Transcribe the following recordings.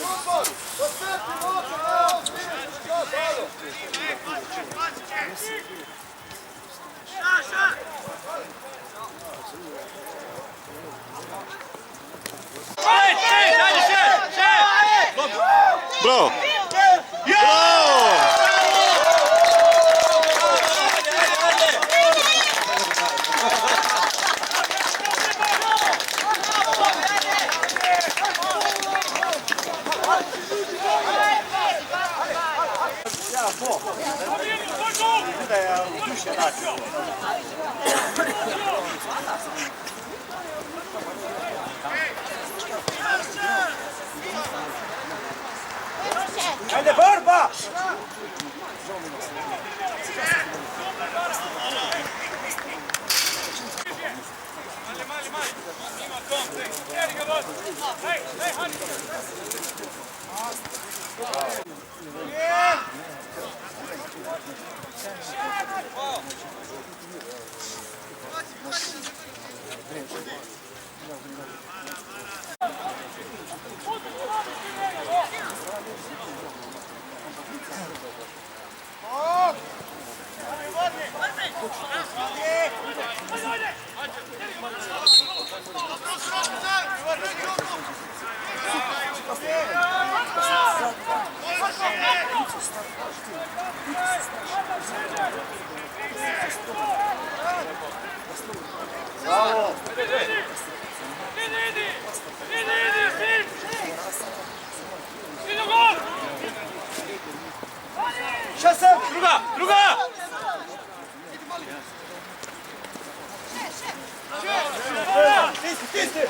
Bravo! Ajde, borba! Druga! Stisni!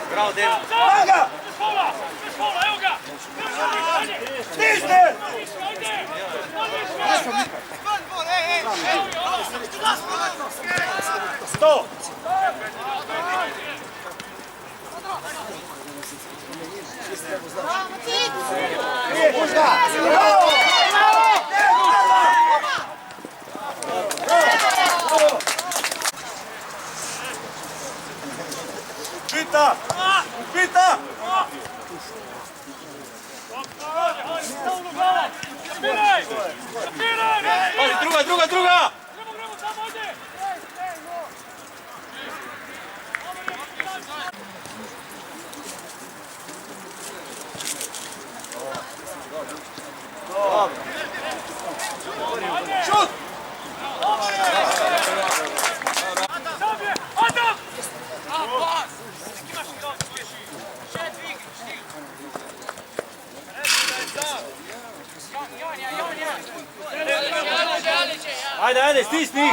Bravo, Dejan! Evo ga! Stisni! Sto! Pita! Pita! Druga! Šut! Ajde, stisni!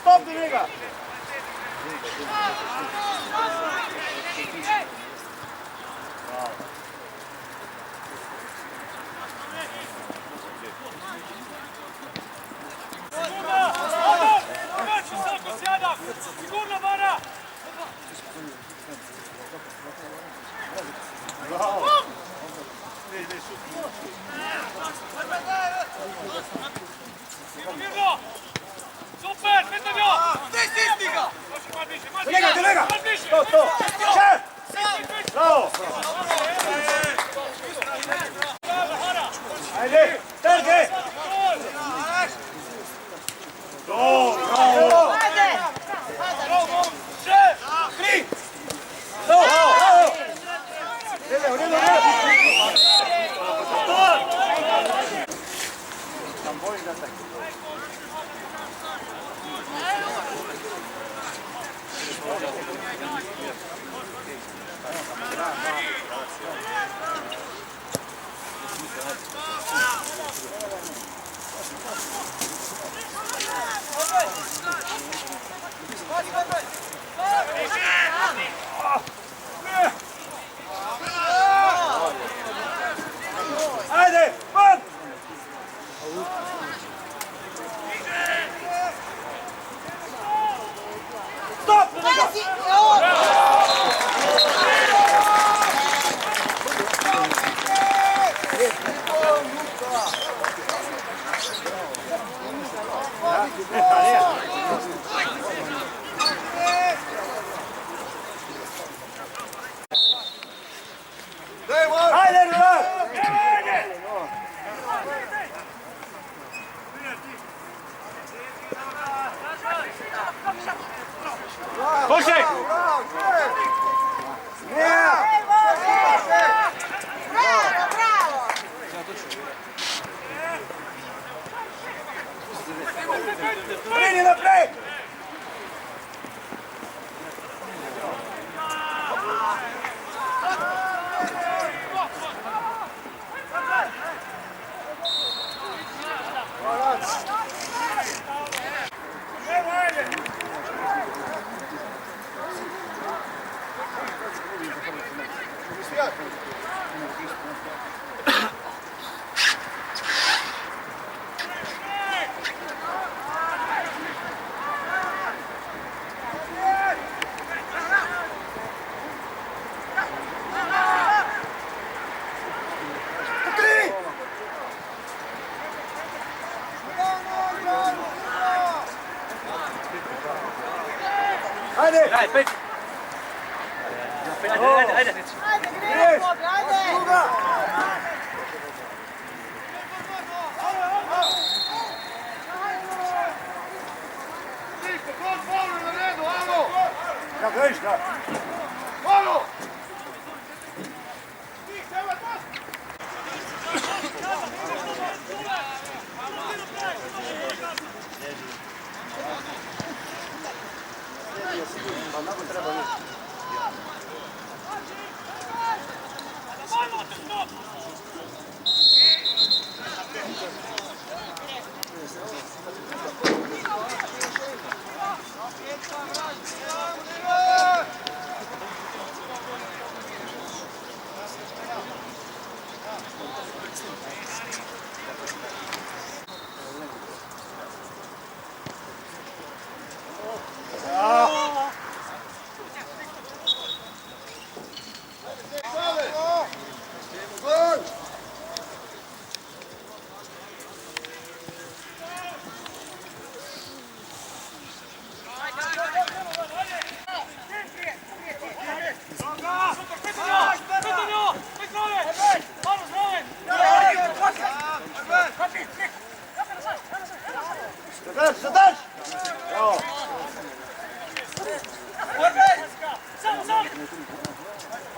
Stop do njega! Starke! Bravo! Tri! Ajde, van! Stop! Ajde, Rudan! Košek! Prini naprej! Ajde! Ajde, pet! Ajde! Druga! Kako vidiš, da? Hvala! Zadać!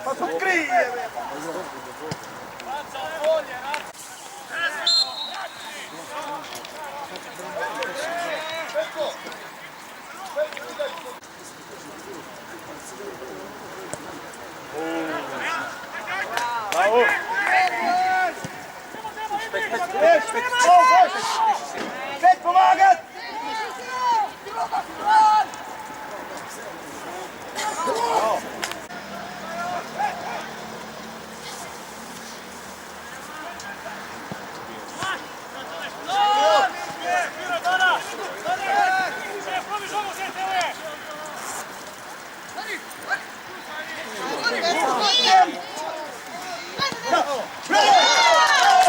Pa pokryj! Bravo! Spet pomagat! Bravo!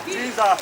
Pisa!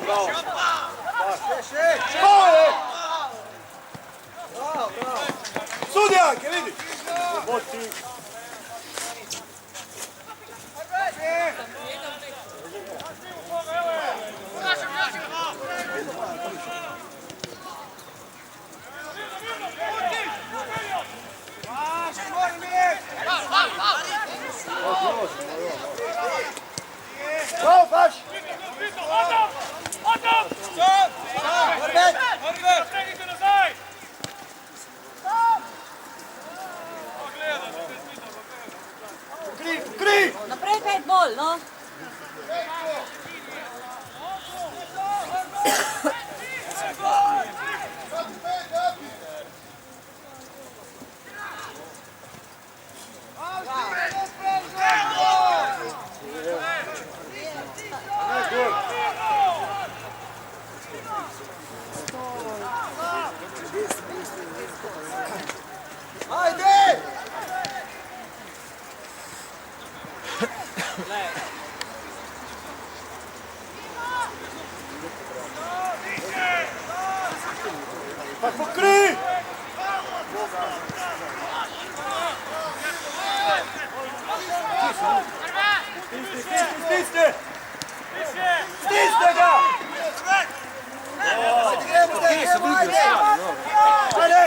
Bravo, bravo. Sudija, ke vidi. Moći. Bravo, baš. Kri! Naprej kaj bolj, no? Ajde! Pa pokri! Stisne! Stisne ga! Ajde!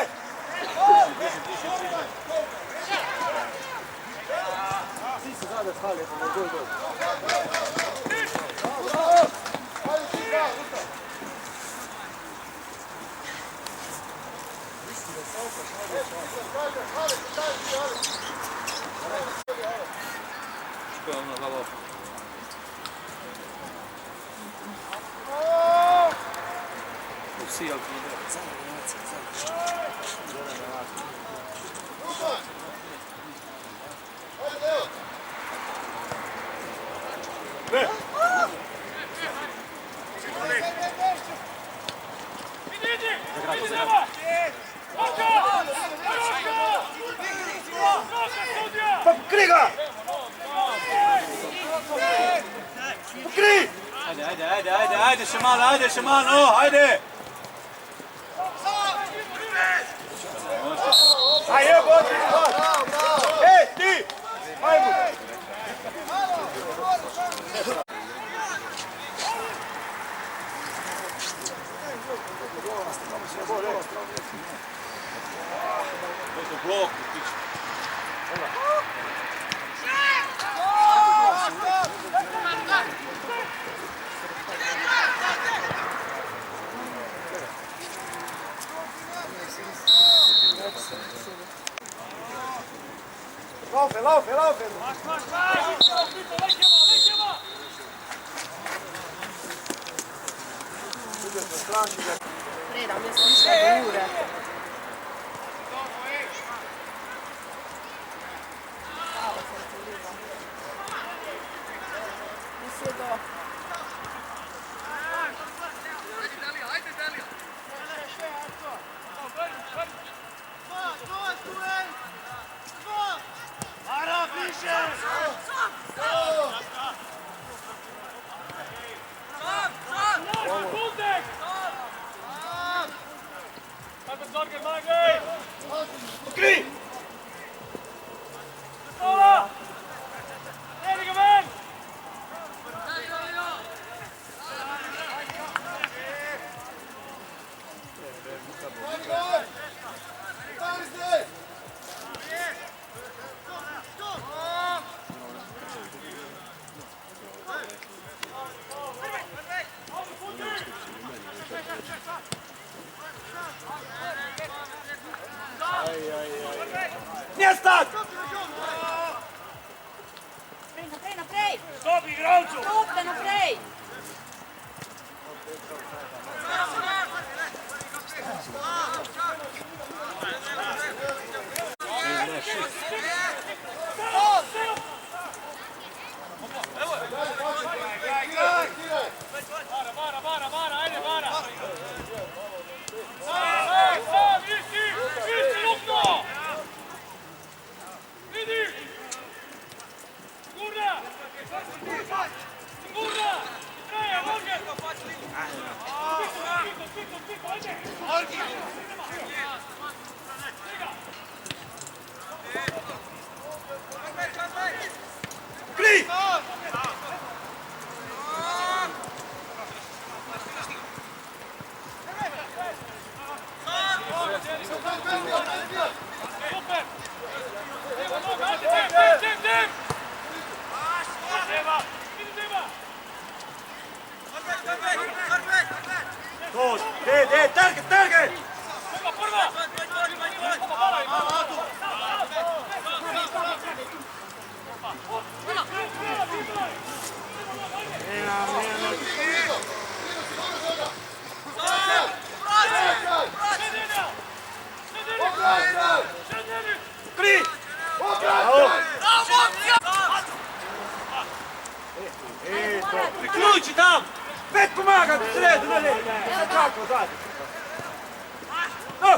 Ne! Pa pokri ga! Pokri! Ajde, še malo, ajde! Ajde, bodi! Ej, ti! Ajmo! Blok. Laufe! Preda, mi smo išli do Jure. Pokri! Nie stać! Naprej! Stop, igralcu! Stopte naprej! Pomagati sredu, ne, ne, čako, zadnji. No!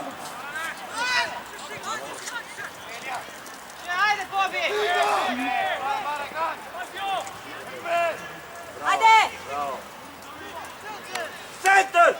Ajde, Bobi! Ajde! Centar!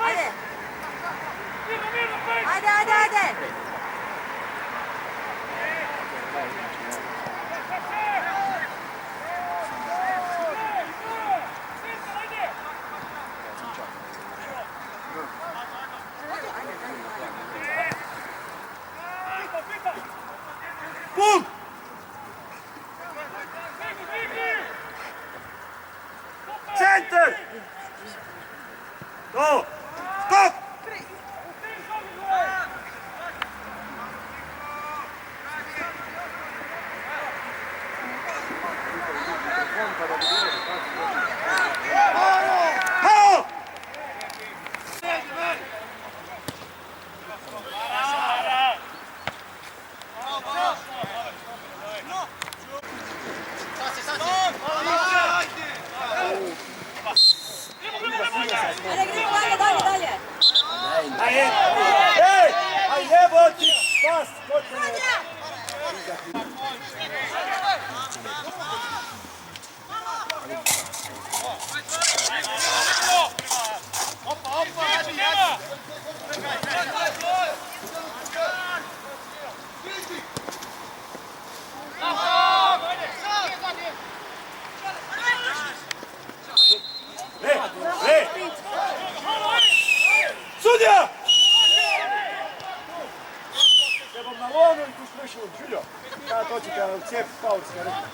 Ajde! Ajde, ajde, ajde! Bum! Centar! To! Stop! Halo! Ajde, Griko, dalje, dalje, dalje! Ej! Aj jeboti! Pas! Počne! Sudija! Trebam na lonu i tu slušao, Đuljo. Kada to će kada u cijep paulska ruka.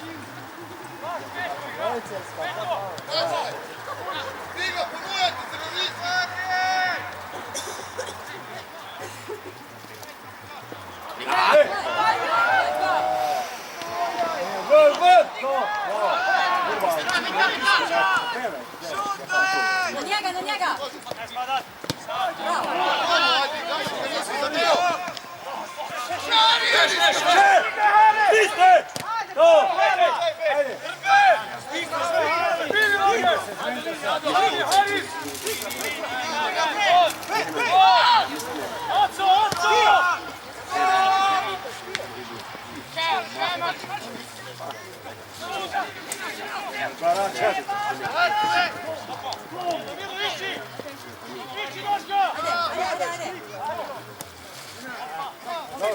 Stiga, ponujati, terorista! Na njega, na njega! Piste! To! Ajde!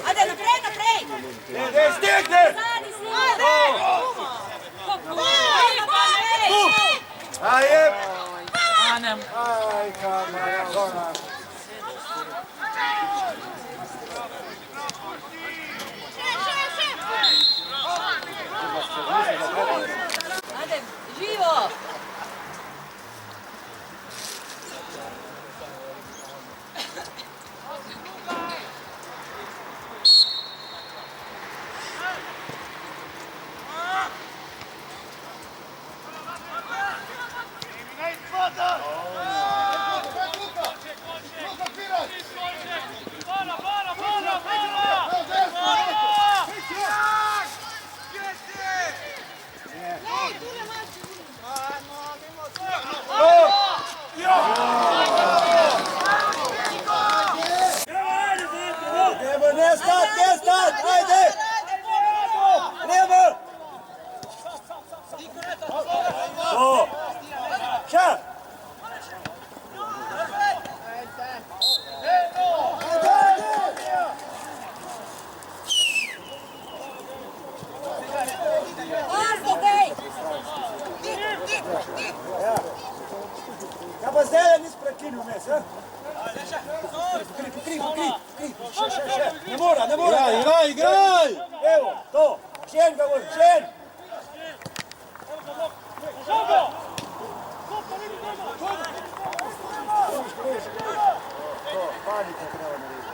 Ajde, naprej, naprej! Ne, stigne! Zadi, snimaj! Ajde! Aj, kamara, ona. Ajde, živo! Ne mora, ne mora. Igraj! Evo, to. Šen ga vodi, šen. To, panika treba narediti.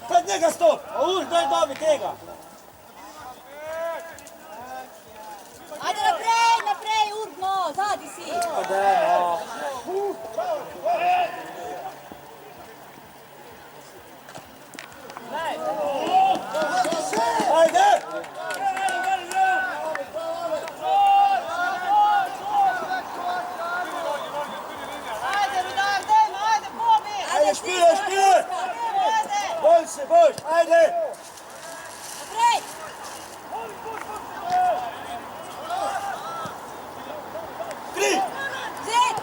Pred njega stop! A uš, daj dobi tega! Ajde naprej, Urno, zadi si. Pa da, no. Ajde! Ajde, Rudar, dajmo, ajde, pobi. Ajde, špile, špile! Boj se, boj! Ajde! Naprej. Tri! Zid.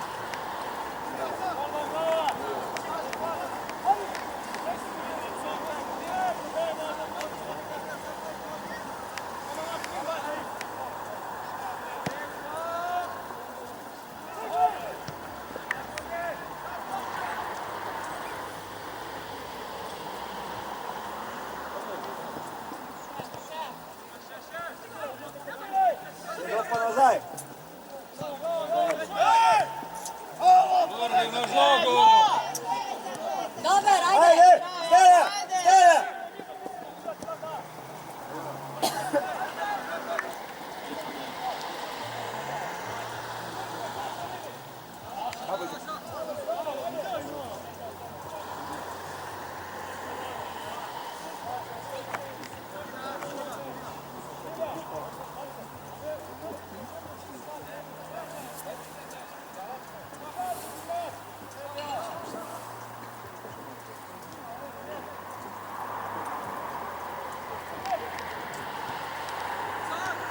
Opa nazaj! Gorni na žogu! Dobar, Ajde! ajde. Stelja! Stelja!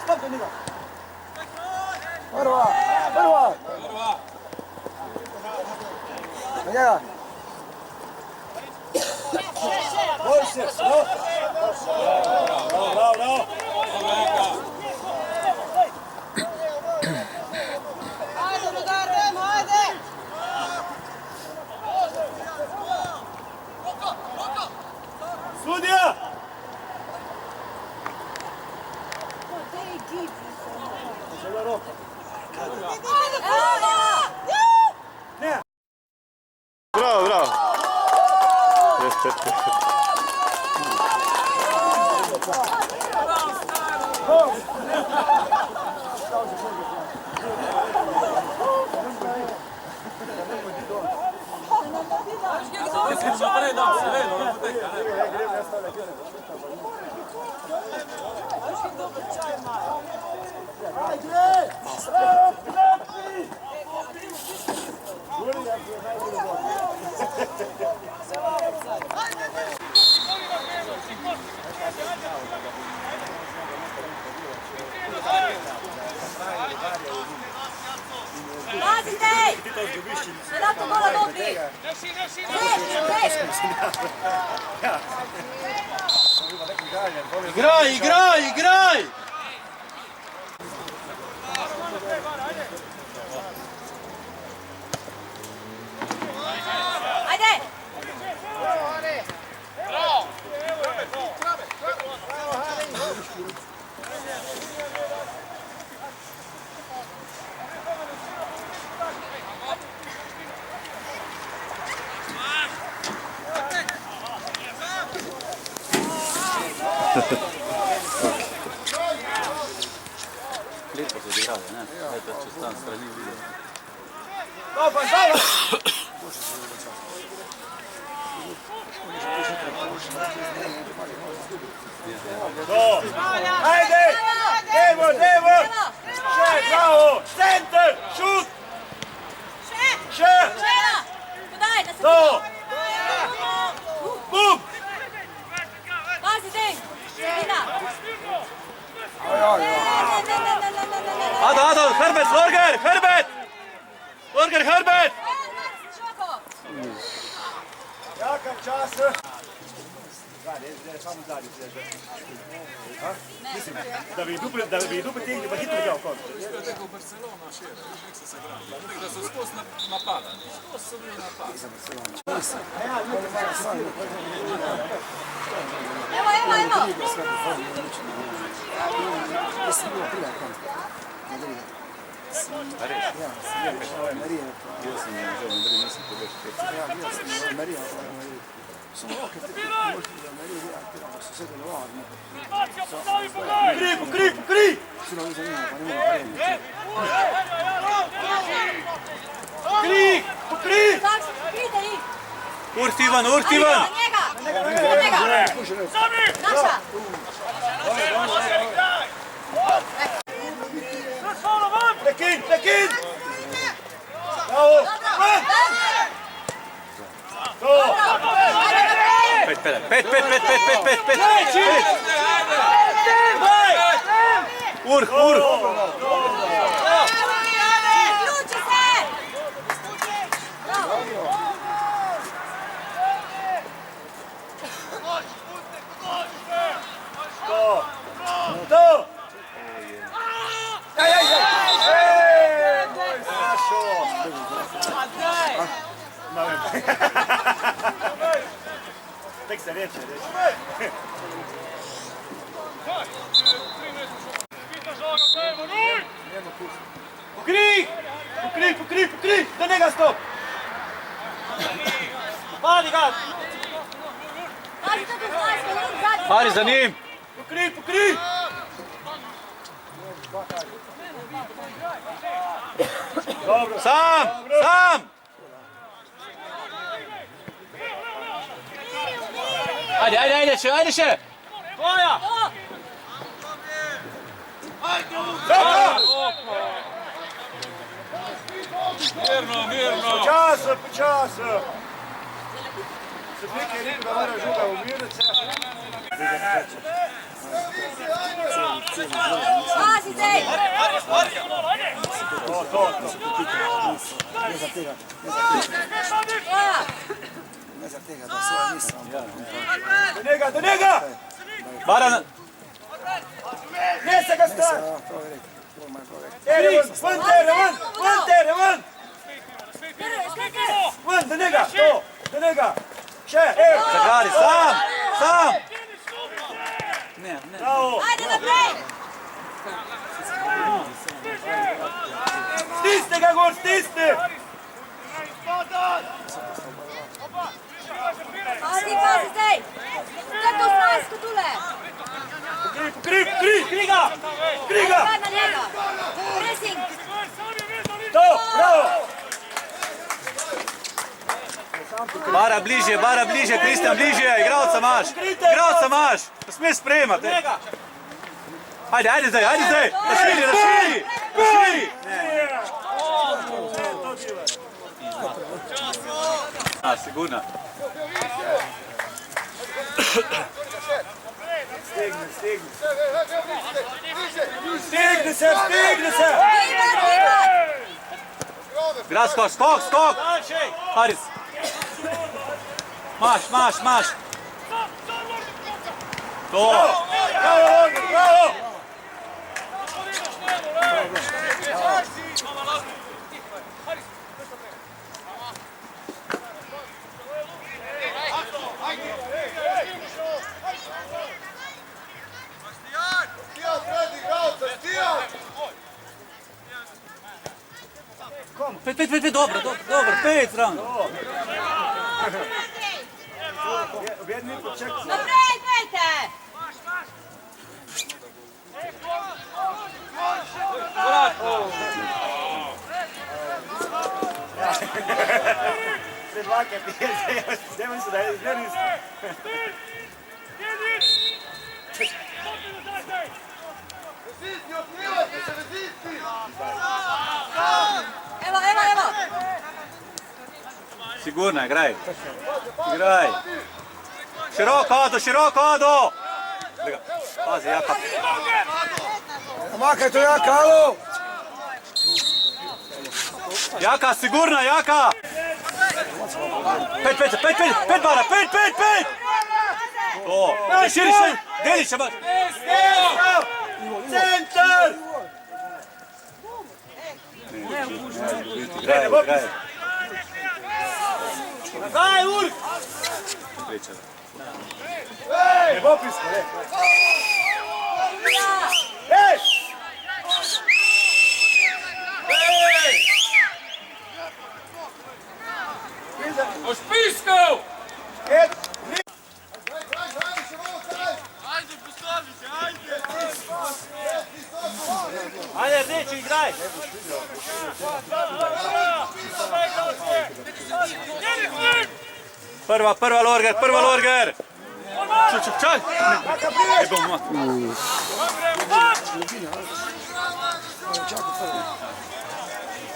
Stop do njega! Prva! Prva! Prva! Do njega! Boj se! Stop! Bravo, bravo! Ajde, Rudar, dajmo, ajde. Sudija! Žele roka. Ne! Bravo, bravo. Pazite! Selato gola dobri! Igraj, igraj, igraj! Ajde! Lepo se odigrali, ne? Eto, če stan strani vidio. Dobar, dobar! To! Ajde! Evo, evo! Še, bravo! Center! Šut! Še! Podaj, da se To! Bum! Pazi, dej! Sredina! Ado, Herbert, Lorger, Herbert! Lorger, Herbert! Šoko! Jakav čas? Samo zadnji mislim, da bi idu potegli, pa hitro dal konc. Tako Barcelona še, nek se igra. Da so skos napadani, skos so bili napadani. Kri! Kri! Urt Ivan, Urt Ivan! Naša! Prekin! Bravo! To! Pet! Ur! Ključi se! To! Našo! Tek se reče. Pokri! Da njega stop! Padi ga! Pazi, to tu znaš, kolon zadnji! Hari za njim! Pokri! Dobro! Sam! Ajde še! Tvoja! Mirno! Počas! Se prike je rekel, da mora žuga umiriti se. Pazi, dej! To. Do njega! Baran! Ne se ga stvar! Ven! Ven, do njega! To! Do njega! Še! Zagari, sam! Ne. Bravo! Ajde naprej! Stisni ga gor, stisni! Pazi, dej! Kako snajsko tule! Kri ga! Rad na njega! Pressing! To, bravo! Bara bliže, Kristjan, bliže, igralca imaš! Ne smiješ sprejemati! Ajde zdaj! Raširi! Sigurno. Stegni se! Grad skok! Haris! Maš! To! Bravo! Pet, dobro, pet zraven. Vjerni poček. Naprej, dajte! Predvake, zdaj se da je izvjerni. Rezisti, otkrivajte se, rezisti! Evo, evo, evo! Sigurno, igraj. Igraj. Široko, Ado, široko, Ado! Pazi, Jaka. Makaj to Jaka, alo! Jaka, sigurno, Jaka! 5 bara, 5! To, širi, deli se baš. Centar! Igraj. Daj, Urk! Evo pisko, ne. Ej! Ošpiskov! Ajde, Rdeči, igraj! Prva Lorger! Čaj! Ne bom mat.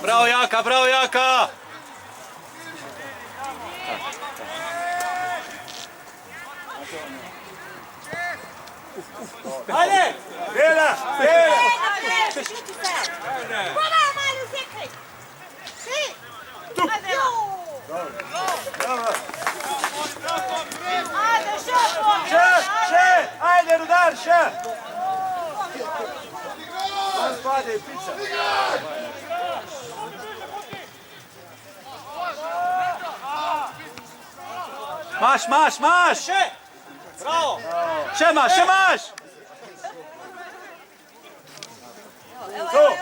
Bravo, Jaka! Ajde! Bela! Pomalo, malo, sekaj! Si! Ajde! Ajde, Še! Ajde, Rudar, še! Spade, pica! Maš! Še! Bravo! Še maš! evo!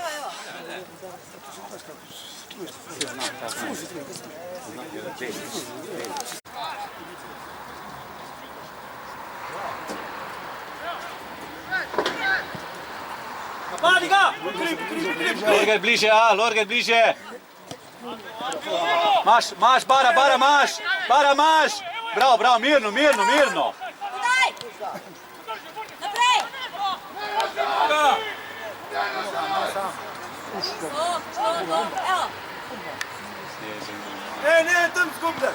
Napadi ga! Lorger bliže! Maš, bara maš! Bravo, mirno! Podaj! Naprej! Evo! Ne, tam zgubda!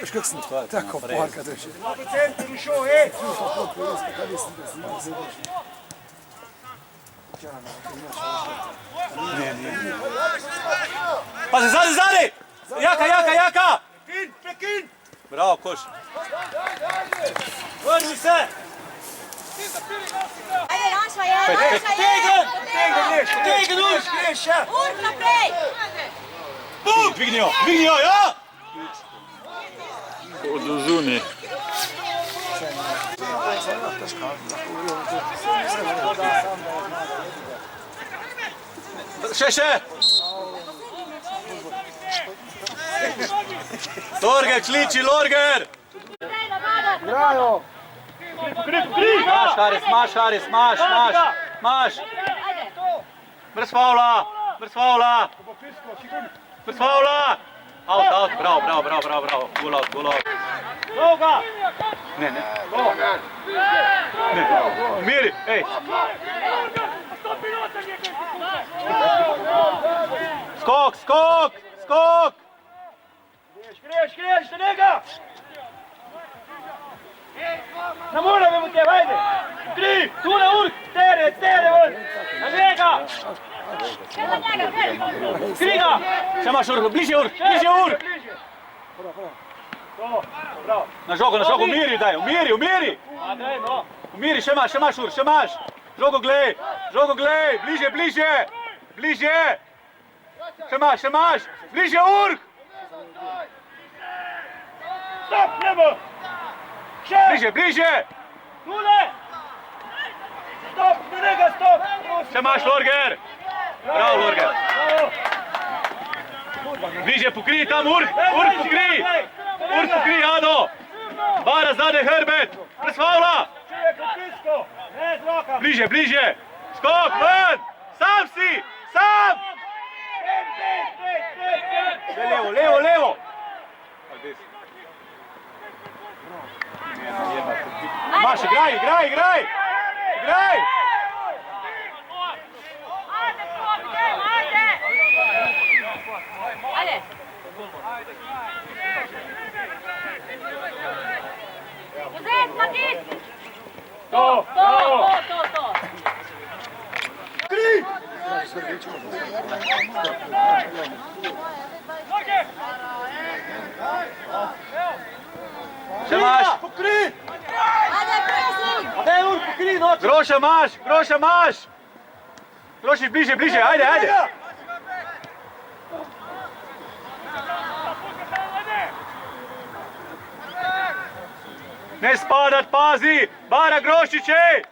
Veš kak sem tako parka da še. V centru šel, ej! Pazi, zadi! Jaka! Pekin! Bravo, koš. Vrni se! Ajde, naša je! Tegen, Urk, greš, še! Urk, naprej! Dvignijo, ja! Oduzuni. Še! Lorger, kliči, Lorger! Grajo! Maš! Brez faula! Out, bravo! Gol out. Dolga! Ne. Umiri, ej! Skok! Greš, do njega! Na moramo mu te, ajde! Kri, tu na Urk, tere, on! Na njega! Kri ga! Še imaš Urk, bliže Urk! Bravo! Na žogo, umiri daj, umiri! Daj, no! Umiri, še imaš Urk, še imaš! Žogo glej, bliže! Še imaš, bliže Urk! Stop, nebo! Še! Bliže! Tule! stop, do njega, stop! Še imaš, Lorger! Bravo, Lorger! Bliže pokrij tam, Urk pokrij! Urk pokrij, Ado! Bara zadnje, Herbert! Brez favla! Čuje pritisko, ne z rokami! Bliže, bliže! Skok, ven! Sam si! Sam! Levo, levo, levo! Maš, igraj, igraj, igraj! Igraj! Ajde, Bogdan, ajde! Ajde! Uzet, Magis! To! Še imaš? Pokri! Ajde, presi! Ne, Urk, pokri, noč! Groša imaš, groša imaš! Grošiš bliže, bliže, ajde, ajde! Ne spadat, pazi! Bara Grošiće!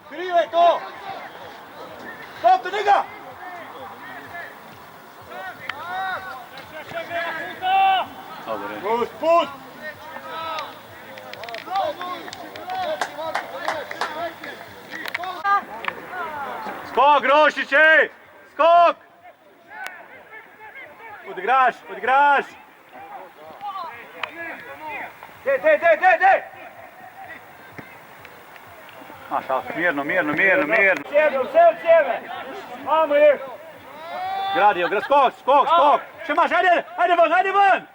Krivaj to! Stop, do njega! Pust, pust! Skok, Grošiće! Skok! Odigraš, odigraš! Dej! Maš, mirno, mirno, mirno, mirno. Sjeme, vse od sjeme! Mamo je! Gradijo, skok, skok, skok! Še imaš, ajde, ajde ven, ajde ven!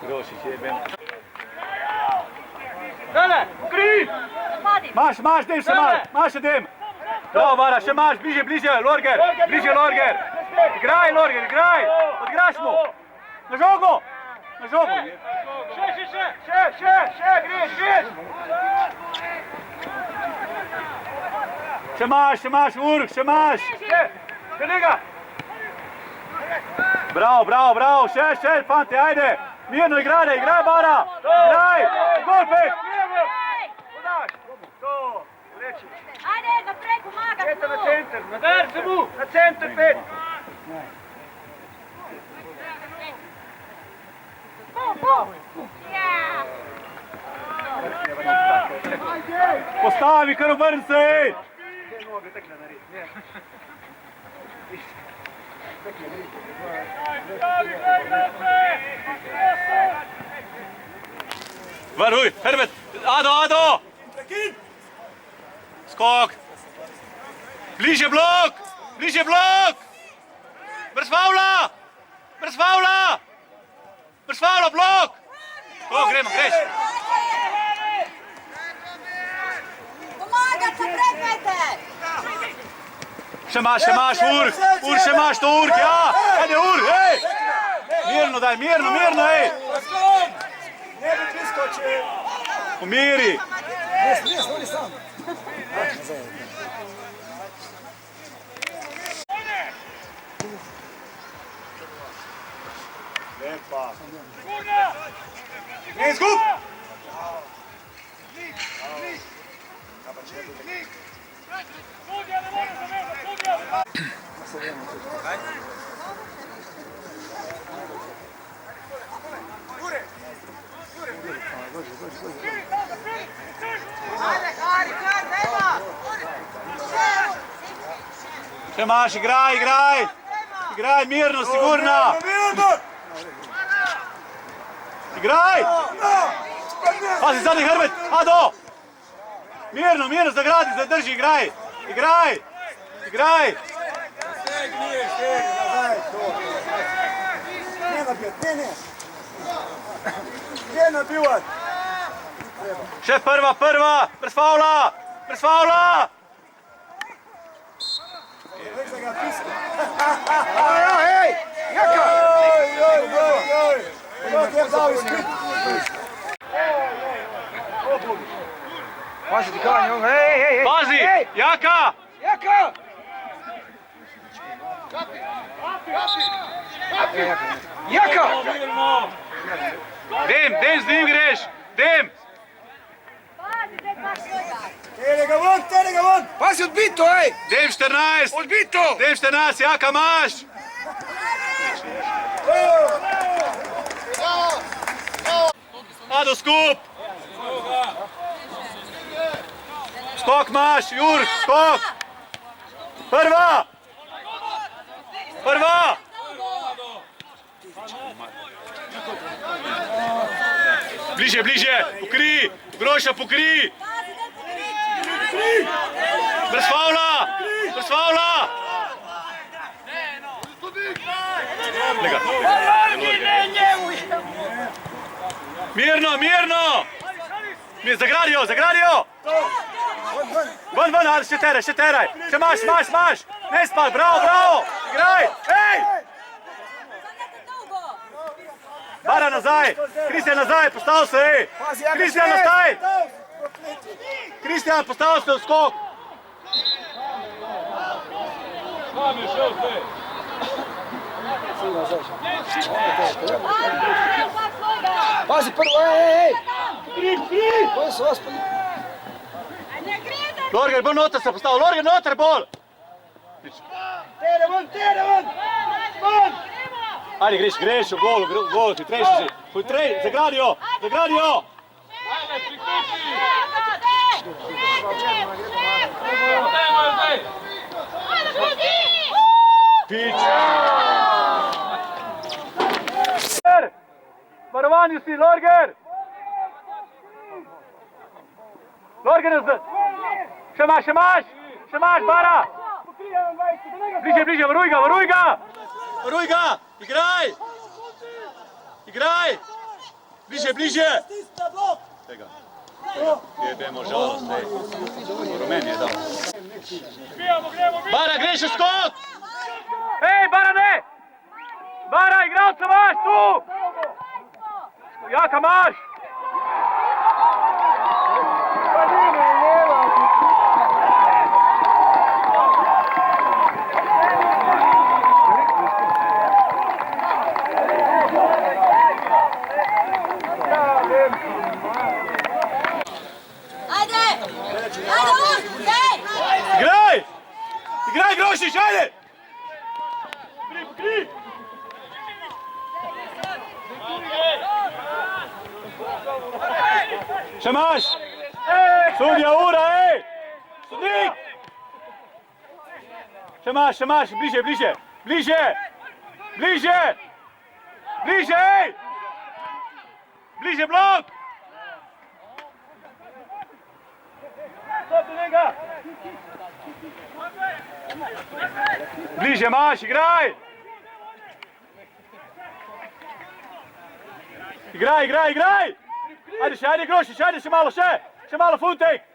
Grošić jebem. Dele, pokri! Maš, dem še maš, dem! Bravo, Vara, še maš, bliže, bliže, Lorger, bliže, Lorger! Igraj, Lorger, igraj! Odigraš mu! Na žogo! Na žogo! Še, greš! Še maš, Urk, še maš! Do njega! Bravo, bravo, bravo, še, fante, ajde! Mirno igraj, igraj, Bara! Igraj! Gol, pet! Podaš! To, reči. Ajde, naprej, pomagaj Peta na mu! center, nadar se mu! Na center, pet! Ja! Postavi, kar obrni se, ej! Varuj, Herbert! Ado! Skok! Bliže blok! Bliže blok! Brez favla! Brez favla! Brez favla, blok! Skok, gremo, greš! Pomagaj, naprej, Peter! Še imaš, Urk! Urk, še imaš to, Urk, ja! Ajde, Urk, ej! Mirno daj, mirno, ej! Ne bi priskočil! Umiri! Oni sam. Lepa! Ne izgub! Še imaš, igraj! Igraj, mirno, sigurno! Igraj! Pazi, zadnji Herbert, Ado! Mirno, zagradi, zadrži, igraj! Ne nabijat, ne! Ne nabijat! Še prva, brez favla! Veš da ga piska! Hej! Jaka! Oj! Kako je dao iskrit? Pazi dikanje, hej! Pazi, Jaka! Jaka! Jaka! Dem z njim greš! Dim! Tere ga von! Pazi, odbito, ej! Dim 14! Odbito! Dim 14, Jaka imaš! Ado skup! Skok imaš, Jur, skok! Prva! Prva! Bliže, bliže, pokri! Groša pokri! Brez faula! Brez faula! Lega. Mirno, mirno! Zagradijo, zagradijo! Ven, ven, ali še teraj, še teraj! Še maš! Ne spal, bravo, bravo! Igraj! Ej! Bara nazaj! Kristjan nazaj, postav se, ej! Kristjan nazaj! Kristjan, postav se v skok! Kam je šel zdaj? Pazi, prvo, ej! Koji su ospali? Lorger, bolj noter se postav, Lorger, noter bolj! Tere von! Ajde, greš v gol, hitrejši si. Hitrej, zagradijo! Ajde, priključi! Dajmo zdaj! Pič! Varovanju si, Lorger! Lorger, še imaš, Bara! Bliže, varuj ga! Igraj! Bliže! Tega. Jebemo žalost, ej. Rumen je dal. Bara, greš v skok! Ej, Bara, ne! Bara, igralca imaš tu! Jaka imaš! Igraj, Grošić, ajde! Pokri! Še imaš! Sudja, ura, ej! Sudnik! Še imaš, bliže! Ej! Bliže, blok! Stop do njega! Bliže imaš, igraj! Igraj! Ajde Grošić, ajde še malo, Funtek!